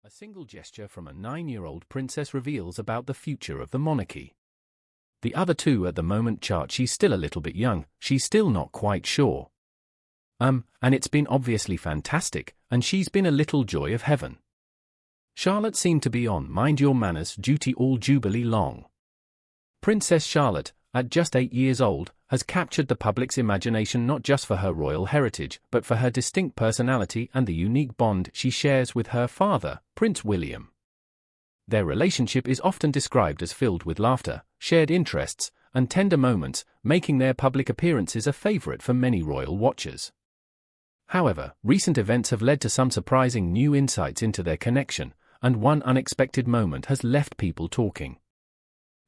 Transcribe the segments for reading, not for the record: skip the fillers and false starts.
A single gesture from a 9-year-old princess reveals about the future of the monarchy. The other two at the moment chart she's still a little bit young, she's still not quite sure. And it's been obviously fantastic, and she's been a little joy of heaven. Charlotte seemed to be on mind your manners duty all jubilee long. Princess Charlotte, at just 8 years old, has captured the public's imagination not just for her royal heritage, but for her distinct personality and the unique bond she shares with her father, Prince William. Their relationship is often described as filled with laughter, shared interests, and tender moments, making their public appearances a favorite for many royal watchers. However, recent events have led to some surprising new insights into their connection, and one unexpected moment has left people talking.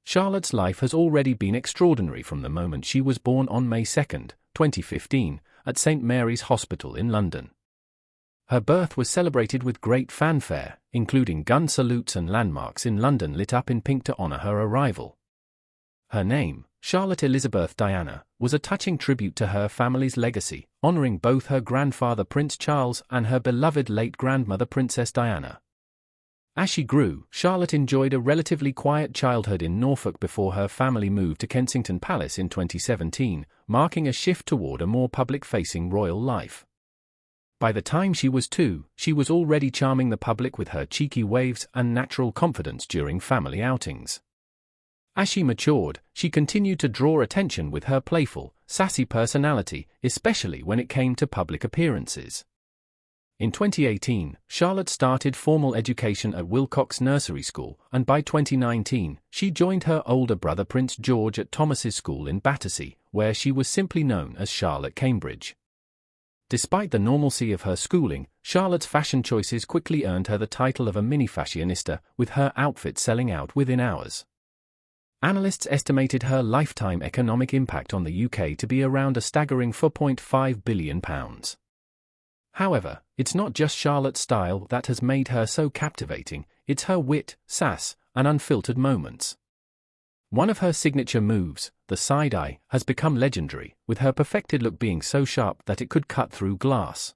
Charlotte's life has already been extraordinary from the moment she was born on May 2, 2015, at St. Mary's Hospital in London. Her birth was celebrated with great fanfare, including gun salutes and landmarks in London lit up in pink to honour her arrival. Her name, Charlotte Elizabeth Diana, was a touching tribute to her family's legacy, honouring both her grandfather Prince Charles and her beloved late grandmother Princess Diana. As she grew, Charlotte enjoyed a relatively quiet childhood in Norfolk before her family moved to Kensington Palace in 2017, marking a shift toward a more public-facing royal life. By the time she was 2, she was already charming the public with her cheeky waves and natural confidence during family outings. As she matured, she continued to draw attention with her playful, sassy personality, especially when it came to public appearances. In 2018, Charlotte started formal education at Wilcox Nursery School, and by 2019, she joined her older brother Prince George at Thomas's School in Battersea, where she was simply known as Charlotte Cambridge. Despite the normalcy of her schooling, Charlotte's fashion choices quickly earned her the title of a mini-fashionista, with her outfits selling out within hours. Analysts estimated her lifetime economic impact on the UK to be around a staggering £4.5 billion. However, it's not just Charlotte's style that has made her so captivating, it's her wit, sass, and unfiltered moments. One of her signature moves, the side eye, has become legendary, with her perfected look being so sharp that it could cut through glass.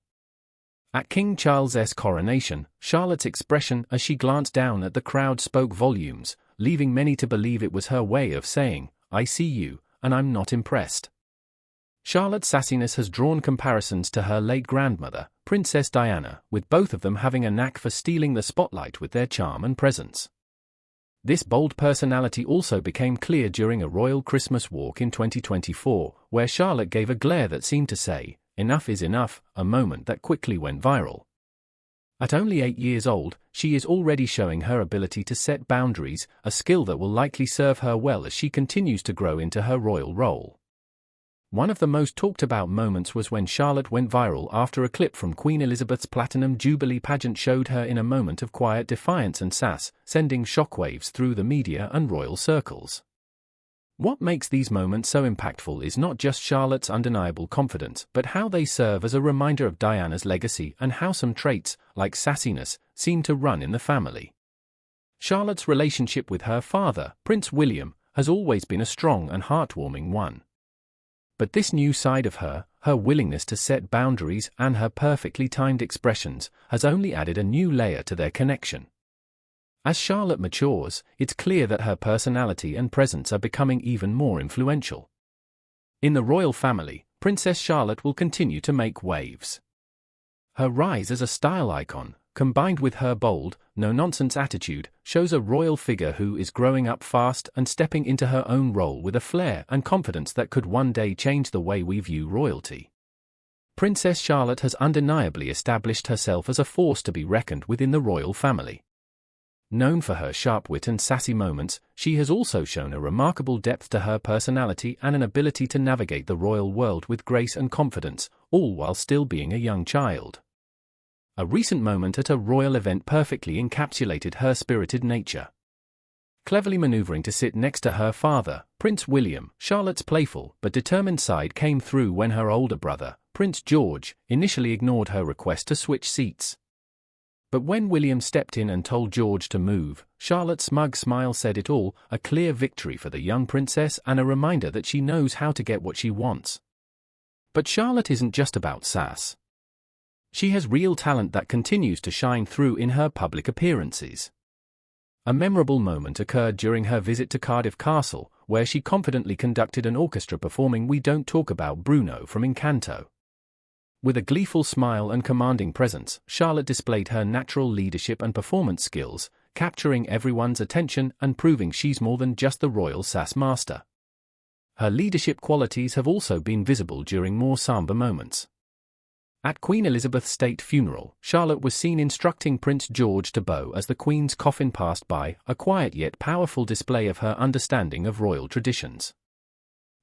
At King Charles's coronation, Charlotte's expression as she glanced down at the crowd spoke volumes, leaving many to believe it was her way of saying, "I see you, and I'm not impressed." Charlotte's sassiness has drawn comparisons to her late grandmother, Princess Diana, with both of them having a knack for stealing the spotlight with their charm and presence. This bold personality also became clear during a royal Christmas walk in 2024, where Charlotte gave a glare that seemed to say, "Enough is enough," a moment that quickly went viral. At only 8 years old, she is already showing her ability to set boundaries, a skill that will likely serve her well as she continues to grow into her royal role. One of the most talked about moments was when Charlotte went viral after a clip from Queen Elizabeth's Platinum Jubilee pageant showed her in a moment of quiet defiance and sass, sending shockwaves through the media and royal circles. What makes these moments so impactful is not just Charlotte's undeniable confidence, but how they serve as a reminder of Diana's legacy and how some traits, like sassiness, seem to run in the family. Charlotte's relationship with her father, Prince William, has always been a strong and heartwarming one. But this new side of her, her willingness to set boundaries and her perfectly timed expressions, has only added a new layer to their connection. As Charlotte matures, it's clear that her personality and presence are becoming even more influential. In the royal family, Princess Charlotte will continue to make waves. Her rise as a style icon, combined with her bold, no-nonsense attitude, shows a royal figure who is growing up fast and stepping into her own role with a flair and confidence that could one day change the way we view royalty. Princess Charlotte has undeniably established herself as a force to be reckoned with in the royal family. Known for her sharp wit and sassy moments, she has also shown a remarkable depth to her personality and an ability to navigate the royal world with grace and confidence, all while still being a young child. A recent moment at a royal event perfectly encapsulated her spirited nature. Cleverly maneuvering to sit next to her father, Prince William, Charlotte's playful but determined side came through when her older brother, Prince George, initially ignored her request to switch seats. But when William stepped in and told George to move, Charlotte's smug smile said it all, a clear victory for the young princess and a reminder that she knows how to get what she wants. But Charlotte isn't just about sass. She has real talent that continues to shine through in her public appearances. A memorable moment occurred during her visit to Cardiff Castle, where she confidently conducted an orchestra performing We Don't Talk About Bruno from Encanto. With a gleeful smile and commanding presence, Charlotte displayed her natural leadership and performance skills, capturing everyone's attention and proving she's more than just the royal sass master. Her leadership qualities have also been visible during more somber moments. At Queen Elizabeth's state funeral, Charlotte was seen instructing Prince George to bow as the Queen's coffin passed by, a quiet yet powerful display of her understanding of royal traditions.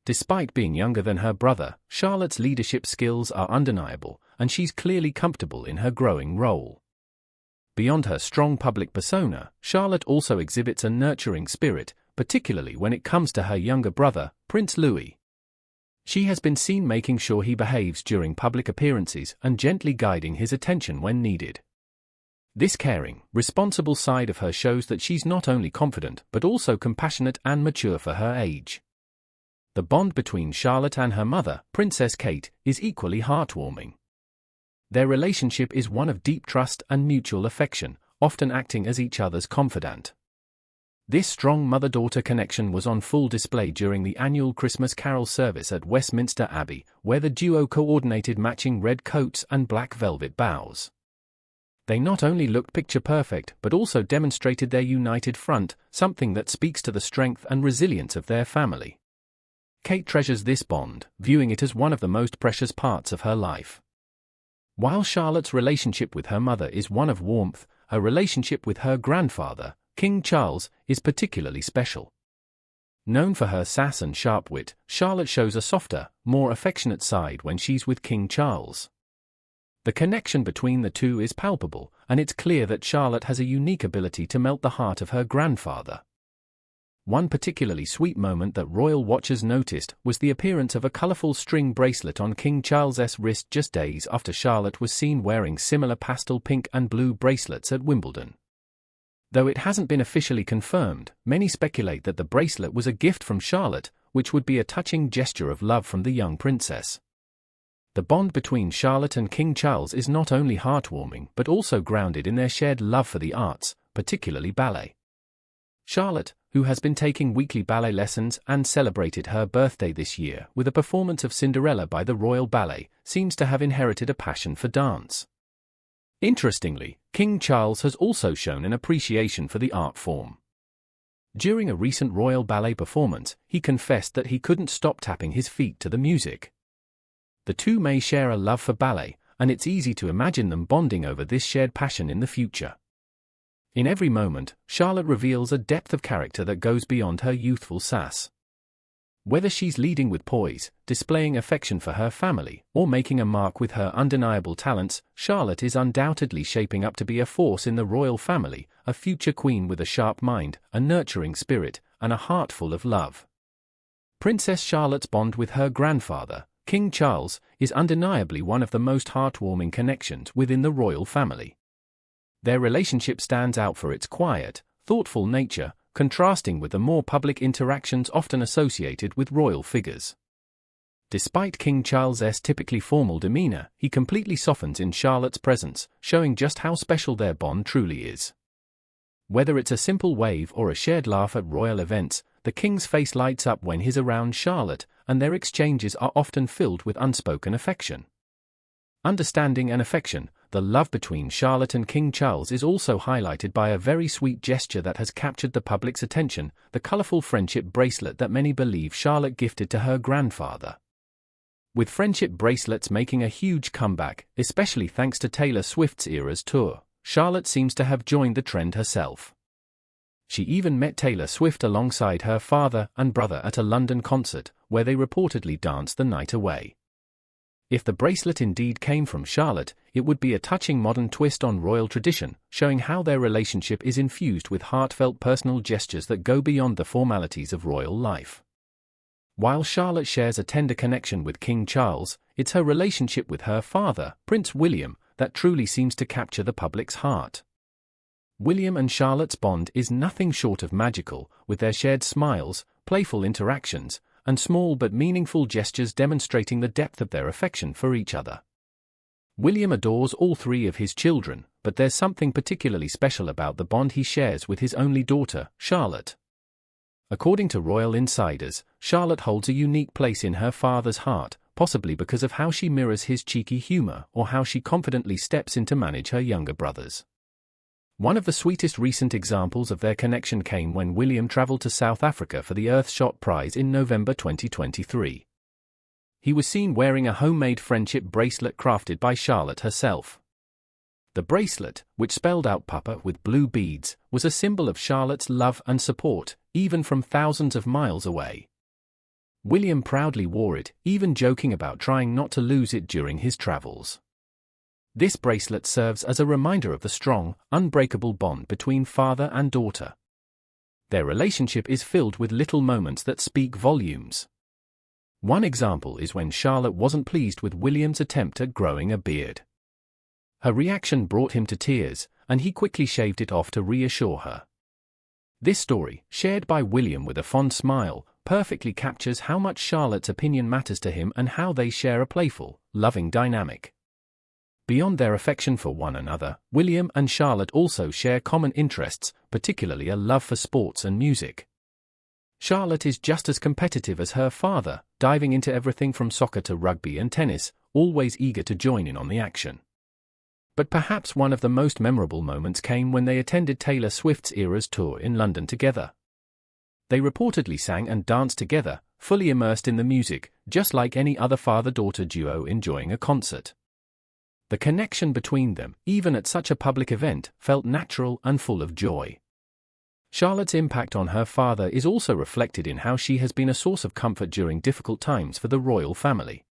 Despite being younger than her brother, Charlotte's leadership skills are undeniable, and she's clearly comfortable in her growing role. Beyond her strong public persona, Charlotte also exhibits a nurturing spirit, particularly when it comes to her younger brother, Prince Louis. She has been seen making sure he behaves during public appearances and gently guiding his attention when needed. This caring, responsible side of her shows that she's not only confident but also compassionate and mature for her age. The bond between Charlotte and her mother, Princess Kate, is equally heartwarming. Their relationship is one of deep trust and mutual affection, often acting as each other's confidant. This strong mother-daughter connection was on full display during the annual Christmas Carol service at Westminster Abbey, where the duo coordinated matching red coats and black velvet bows. They not only looked picture-perfect but also demonstrated their united front, something that speaks to the strength and resilience of their family. Kate treasures this bond, viewing it as one of the most precious parts of her life. While Charlotte's relationship with her mother is one of warmth, her relationship with her grandfather, King Charles, is particularly special. Known for her sass and sharp wit, Charlotte shows a softer, more affectionate side when she's with King Charles. The connection between the two is palpable, and it's clear that Charlotte has a unique ability to melt the heart of her grandfather. One particularly sweet moment that royal watchers noticed was the appearance of a colourful string bracelet on King Charles's wrist just days after Charlotte was seen wearing similar pastel pink and blue bracelets at Wimbledon. Though it hasn't been officially confirmed, many speculate that the bracelet was a gift from Charlotte, which would be a touching gesture of love from the young princess. The bond between Charlotte and King Charles is not only heartwarming but also grounded in their shared love for the arts, particularly ballet. Charlotte, who has been taking weekly ballet lessons and celebrated her birthday this year with a performance of Cinderella by the Royal Ballet, seems to have inherited a passion for dance. Interestingly, King Charles has also shown an appreciation for the art form. During a recent Royal Ballet performance, he confessed that he couldn't stop tapping his feet to the music. The two may share a love for ballet, and it's easy to imagine them bonding over this shared passion in the future. In every moment, Charlotte reveals a depth of character that goes beyond her youthful sass. Whether she's leading with poise, displaying affection for her family, or making a mark with her undeniable talents, Charlotte is undoubtedly shaping up to be a force in the royal family, a future queen with a sharp mind, a nurturing spirit, and a heart full of love. Princess Charlotte's bond with her grandfather, King Charles, is undeniably one of the most heartwarming connections within the royal family. Their relationship stands out for its quiet, thoughtful nature, contrasting with the more public interactions often associated with royal figures. Despite King Charles's typically formal demeanor, he completely softens in Charlotte's presence, showing just how special their bond truly is. Whether it's a simple wave or a shared laugh at royal events, the king's face lights up when he's around Charlotte, and their exchanges are often filled with unspoken affection. Understanding and affection, the love between Charlotte and King Charles is also highlighted by a very sweet gesture that has captured the public's attention, the colourful friendship bracelet that many believe Charlotte gifted to her grandfather. With friendship bracelets making a huge comeback, especially thanks to Taylor Swift's Eras tour, Charlotte seems to have joined the trend herself. She even met Taylor Swift alongside her father and brother at a London concert, where they reportedly danced the night away. If the bracelet indeed came from Charlotte, it would be a touching modern twist on royal tradition, showing how their relationship is infused with heartfelt personal gestures that go beyond the formalities of royal life. While Charlotte shares a tender connection with King Charles, it's her relationship with her father, Prince William, that truly seems to capture the public's heart. William and Charlotte's bond is nothing short of magical, with their shared smiles, playful interactions, and small but meaningful gestures demonstrating the depth of their affection for each other. William adores all three of his children, but there's something particularly special about the bond he shares with his only daughter, Charlotte. According to royal insiders, Charlotte holds a unique place in her father's heart, possibly because of how she mirrors his cheeky humor or how she confidently steps in to manage her younger brothers. One of the sweetest recent examples of their connection came when William traveled to South Africa for the Earthshot Prize in November 2023. He was seen wearing a homemade friendship bracelet crafted by Charlotte herself. The bracelet, which spelled out Papa with blue beads, was a symbol of Charlotte's love and support, even from thousands of miles away. William proudly wore it, even joking about trying not to lose it during his travels. This bracelet serves as a reminder of the strong, unbreakable bond between father and daughter. Their relationship is filled with little moments that speak volumes. One example is when Charlotte wasn't pleased with William's attempt at growing a beard. Her reaction brought him to tears, and he quickly shaved it off to reassure her. This story, shared by William with a fond smile, perfectly captures how much Charlotte's opinion matters to him and how they share a playful, loving dynamic. Beyond their affection for one another, William and Charlotte also share common interests, particularly a love for sports and music. Charlotte is just as competitive as her father, diving into everything from soccer to rugby and tennis, always eager to join in on the action. But perhaps one of the most memorable moments came when they attended Taylor Swift's Eras tour in London together. They reportedly sang and danced together, fully immersed in the music, just like any other father-daughter duo enjoying a concert. The connection between them, even at such a public event, felt natural and full of joy. Charlotte's impact on her father is also reflected in how she has been a source of comfort during difficult times for the royal family.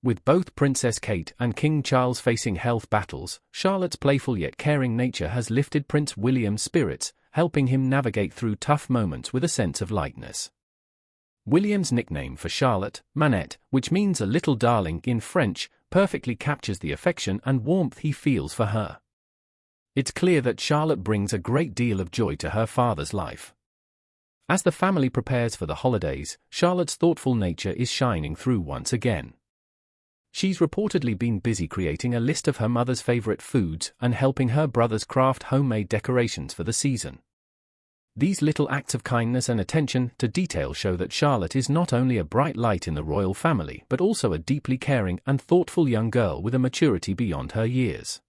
With both Princess Kate and King Charles facing health battles, Charlotte's playful yet caring nature has lifted Prince William's spirits, helping him navigate through tough moments with a sense of lightness. William's nickname for Charlotte, Manette, which means a little darling in French, perfectly captures the affection and warmth he feels for her. It's clear that Charlotte brings a great deal of joy to her father's life. As the family prepares for the holidays, Charlotte's thoughtful nature is shining through once again. She's reportedly been busy creating a list of her mother's favorite foods and helping her brothers craft homemade decorations for the season. These little acts of kindness and attention to detail show that Charlotte is not only a bright light in the royal family but also a deeply caring and thoughtful young girl with a maturity beyond her years.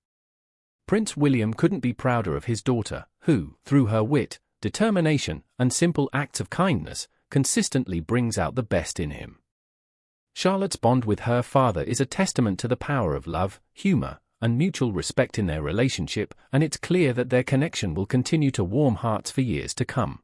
Prince William couldn't be prouder of his daughter, who, through her wit, determination, and simple acts of kindness, consistently brings out the best in him. Charlotte's bond with her father is a testament to the power of love, humor, and mutual respect in their relationship, and it's clear that their connection will continue to warm hearts for years to come.